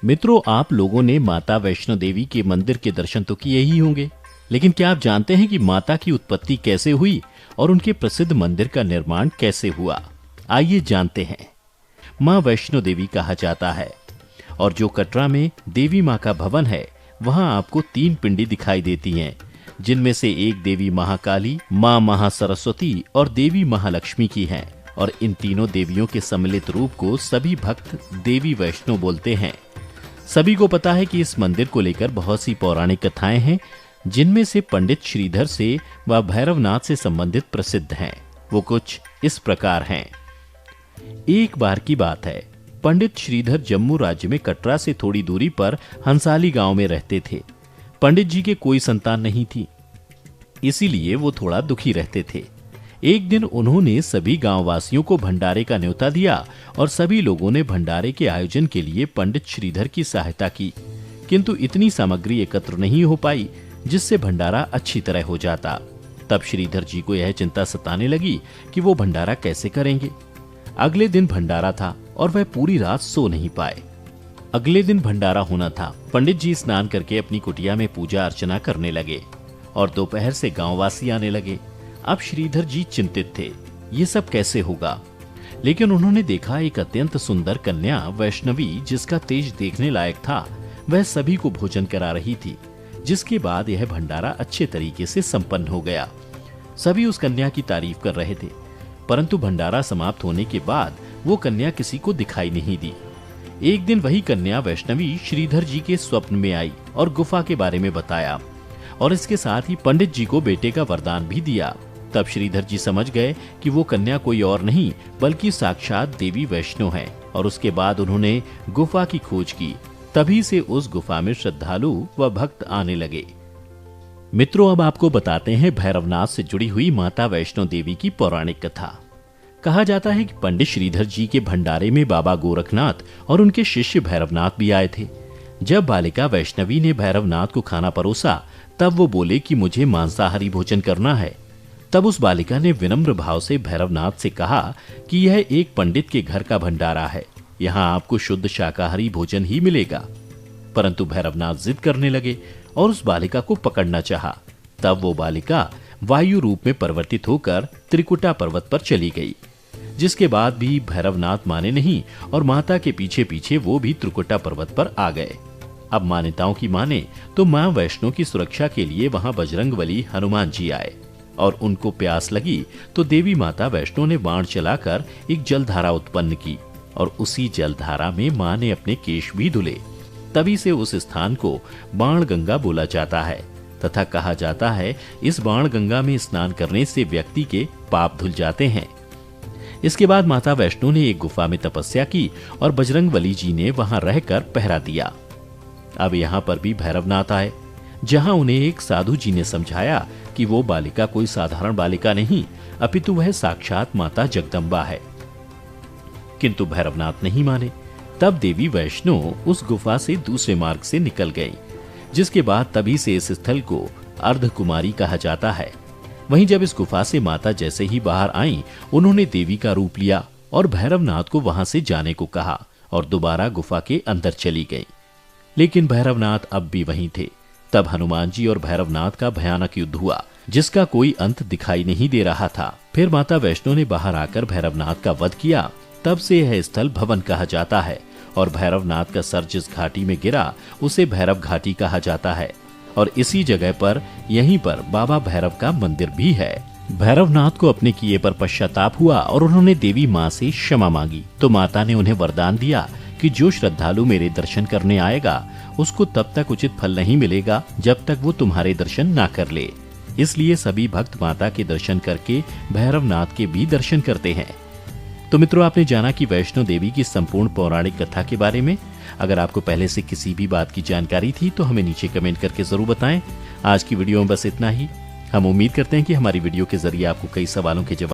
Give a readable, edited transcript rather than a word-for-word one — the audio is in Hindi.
मित्रों, आप लोगों ने माता वैष्णो देवी के मंदिर के दर्शन तो किए ही होंगे, लेकिन क्या आप जानते हैं कि माता की उत्पत्ति कैसे हुई और उनके प्रसिद्ध मंदिर का निर्माण कैसे हुआ? आइए जानते हैं। मां वैष्णो देवी कहा जाता है और जो कटरा में देवी मां का भवन है, वहां आपको 3 पिंडी दिखाई देती हैं, जिनमें से एक देवी महाकाली, मां महासरस्वती और देवी महालक्ष्मी की है। और इन तीनों देवियों के सम्मिलित रूप को सभी भक्त देवी वैष्णो बोलते हैं। सभी को पता है कि इस मंदिर को लेकर बहुत सी पौराणिक कथाएं हैं, जिनमें से पंडित श्रीधर से व भैरवनाथ से संबंधित प्रसिद्ध हैं। वो कुछ इस प्रकार हैं। एक बार की बात है, पंडित श्रीधर जम्मू राज्य में कटरा से थोड़ी दूरी पर हंसाली गांव में रहते थे। पंडित जी के कोई संतान नहीं थी, इसीलिए वो थोड़ा दुखी रहते थे। एक दिन उन्होंने सभी गांव वासियों को भंडारे का न्योता दिया और सभी लोगों ने भंडारे के आयोजन के लिए पंडित श्रीधर की सहायता की, किंतु इतनी सामग्री एकत्र नहीं हो पाई जिससे भंडारा अच्छी तरह हो जाता। तब श्रीधर जी को यह चिंता सताने लगी कि वो भंडारा कैसे करेंगे। अगले दिन भंडारा था और वह पूरी रात सो नहीं पाए। अगले दिन भंडारा होना था। पंडित जी स्नान करके अपनी कुटिया में पूजा अर्चना करने लगे और दोपहर से गांववासी आने लगे। अब श्रीधर जी चिंतित थे, ये सब कैसे होगा। लेकिन उन्होंने देखा एक अत्यंत सुंदर कन्या वैष्णवी, जिसका तेज देखने लायक था, वह सभी को भोजन करा रही थी, जिसके बाद यह भंडारा अच्छे तरीके से संपन्न हो गया। सभी उस कन्या की तारीफ कर रहे थे, परंतु भंडारा समाप्त होने के बाद वो कन्या किसी को दिखाई नहीं दी। एक दिन वही कन्या वैष्णवी श्रीधर जी के स्वप्न में आई और गुफा के बारे में बताया और इसके साथ ही पंडित जी को बेटे का वरदान भी दिया। तब श्रीधर जी समझ गए कि वो कन्या कोई और नहीं बल्कि साक्षात देवी वैष्णो है और उसके बाद उन्होंने गुफा की खोज की। तभी से उस गुफा में श्रद्धालु व भक्त आने लगे। मित्रों, अब आपको बताते हैं भैरवनाथ से जुड़ी हुई माता वैष्णो देवी की पौराणिक कथा। कहा जाता है कि पंडित श्रीधर जी के भंडारे में बाबा गोरखनाथ और उनके शिष्य भैरवनाथ भी आए थे। जब बालिका वैष्णवी ने भैरवनाथ को खाना परोसा, तब वो बोले कि मुझे मांसाहारी भोजन करना है। तब उस बालिका ने विनम्र भाव से भैरवनाथ से कहा कि यह एक पंडित के घर का भंडारा है, यहाँ आपको शुद्ध शाकाहारी भोजन ही मिलेगा। परंतु भैरवनाथ जिद करने लगे और उस बालिका को पकड़ना चाहा। तब वो बालिका वायु रूप में परिवर्तित होकर त्रिकुटा पर्वत पर चली गई, जिसके बाद भी भैरवनाथ माने नहीं और माता के पीछे पीछे वो भी त्रिकुटा पर्वत पर आ गए। अब मान्यताओं की माने तो मां वैष्णो की सुरक्षा के लिए वहां बजरंगबली हनुमान जी आए और उनको प्यास लगी तो देवी माता वैष्णो ने बाण चलाकर एक जलधारा उत्पन्न की और उसी जलधारा में मां ने अपने केश भी धुले। तभी से उस स्थान को बाण गंगा बोला जाता है तथा कहा जाता है इस बाण गंगा में स्नान करने से व्यक्ति के पाप धुल जाते हैं। इसके बाद माता वैष्णो ने एक गुफा में तपस्या की और बजरंगबली जी ने वहां रहकर पहरा दिया। अब यहाँ पर भी भैरवनाथ आए, जहां उन्हें एक साधु जी ने समझाया कि वो बालिका कोई साधारण बालिका नहीं, अपितु वह साक्षात माता जगदम्बा है। किंतु भैरवनाथ नहीं माने। तब देवी वैष्णो उस गुफा से दूसरे मार्ग से निकल गई, जिसके बाद तभी से इस स्थल को अर्धकुमारी कहा जाता है। वहीं जब इस गुफा से माता जैसे ही बाहर आईं, उन्होंने देवी का रूप लिया और भैरवनाथ को वहां से जाने को कहा और दोबारा गुफा के अंदर चली गई। लेकिन भैरवनाथ अब भी वहीं थे। तब हनुमान जी और भैरवनाथ का भयानक युद्ध हुआ, जिसका कोई अंत दिखाई नहीं दे रहा था। फिर माता वैष्णो ने बाहर आकर भैरवनाथ का वध किया। तब से यह स्थल भवन कहा जाता है और भैरवनाथ का सर जिस घाटी में गिरा उसे भैरव घाटी कहा जाता है और इसी जगह पर यहीं पर बाबा भैरव का मंदिर भी है। भैरवनाथ को अपने किए पर पश्चाताप हुआ और उन्होंने देवी माँ से क्षमा मांगी, तो माता ने उन्हें वरदान दिया कि जो श्रद्धालु मेरे दर्शन करने आएगा उसको तब तक उचित फल नहीं मिलेगा जब तक वो तुम्हारे दर्शन ना कर ले। इसलिए सभी भक्त माता के दर्शन करके भैरवनाथ के भी दर्शन करते हैं। तो मित्रों, आपने जाना कि वैष्णो देवी की संपूर्ण पौराणिक कथा के बारे में। अगर आपको पहले से किसी भी बात की जानकारी थी तो हमें नीचे कमेंट करके जरूर बताएं। आज की वीडियो में बस इतना ही। हम उम्मीद करते हैं कि हमारी वीडियो के जरिए आपको कई सवालों के जवाब